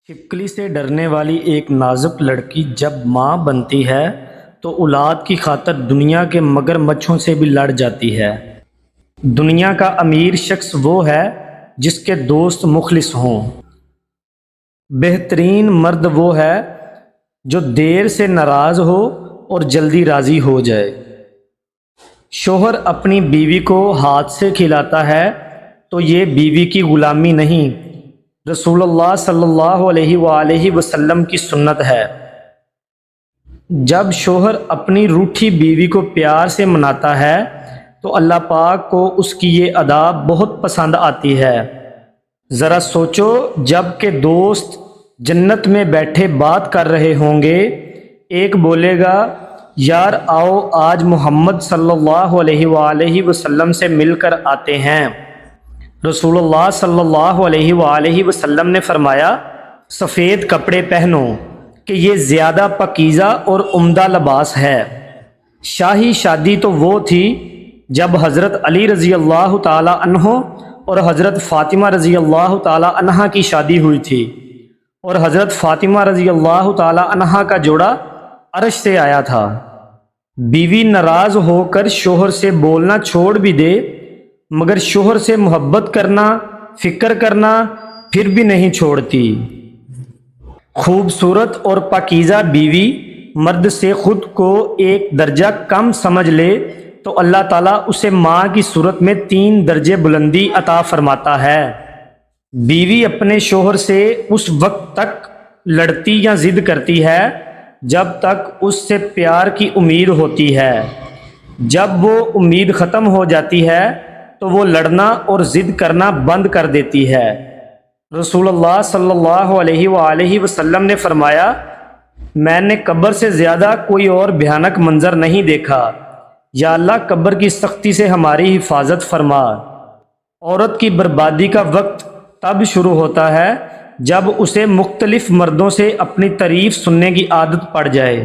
چھپکلی سے ڈرنے والی ایک نازک لڑکی جب ماں بنتی ہے تو اولاد کی خاطر دنیا کے مگر مچھوں سے بھی لڑ جاتی ہے۔ دنیا کا امیر شخص وہ ہے جس کے دوست مخلص ہوں۔ بہترین مرد وہ ہے جو دیر سے ناراض ہو اور جلدی راضی ہو جائے۔ شوہر اپنی بیوی کو ہاتھ سے کھلاتا ہے تو یہ بیوی کی غلامی نہیں، رسول اللہ صلی اللہ علیہ وآلہ وسلم کی سنت ہے۔ جب شوہر اپنی روٹھی بیوی کو پیار سے مناتا ہے تو اللہ پاک کو اس کی یہ ادا بہت پسند آتی ہے۔ ذرا سوچو، جب کہ دوست جنت میں بیٹھے بات کر رہے ہوں گے، ایک بولے گا یار آؤ آج محمد صلی اللہ علیہ وآلہ وسلم سے مل کر آتے ہیں۔ رسول اللہ صلی اللہ علیہ وآلہ وسلم نے فرمایا سفید کپڑے پہنو کہ یہ زیادہ پاکیزہ اور عمدہ لباس ہے۔ شاہی شادی تو وہ تھی جب حضرت علی رضی اللہ تعالی عنہ اور حضرت فاطمہ رضی اللہ تعالی عنہ کی شادی ہوئی تھی، اور حضرت فاطمہ رضی اللہ تعالی عنہ کا جوڑا عرش سے آیا تھا۔ بیوی ناراض ہو کر شوہر سے بولنا چھوڑ بھی دے مگر شوہر سے محبت کرنا، فکر کرنا پھر بھی نہیں چھوڑتی۔ خوبصورت اور پاکیزہ بیوی مرد سے خود کو ایک درجہ کم سمجھ لے تو اللہ تعالیٰ اسے ماں کی صورت میں 3 درجے بلندی عطا فرماتا ہے۔ بیوی اپنے شوہر سے اس وقت تک لڑتی یا ضد کرتی ہے جب تک اس سے پیار کی امید ہوتی ہے۔ جب وہ امید ختم ہو جاتی ہے تو وہ لڑنا اور ضد کرنا بند کر دیتی ہے۔ رسول اللہ صلی اللہ علیہ وآلہ وسلم نے فرمایا میں نے قبر سے زیادہ کوئی اور بھیانک منظر نہیں دیکھا، یا اللہ قبر کی سختی سے ہماری حفاظت فرما۔ عورت کی بربادی کا وقت تب شروع ہوتا ہے جب اسے مختلف مردوں سے اپنی تعریف سننے کی عادت پڑ جائے۔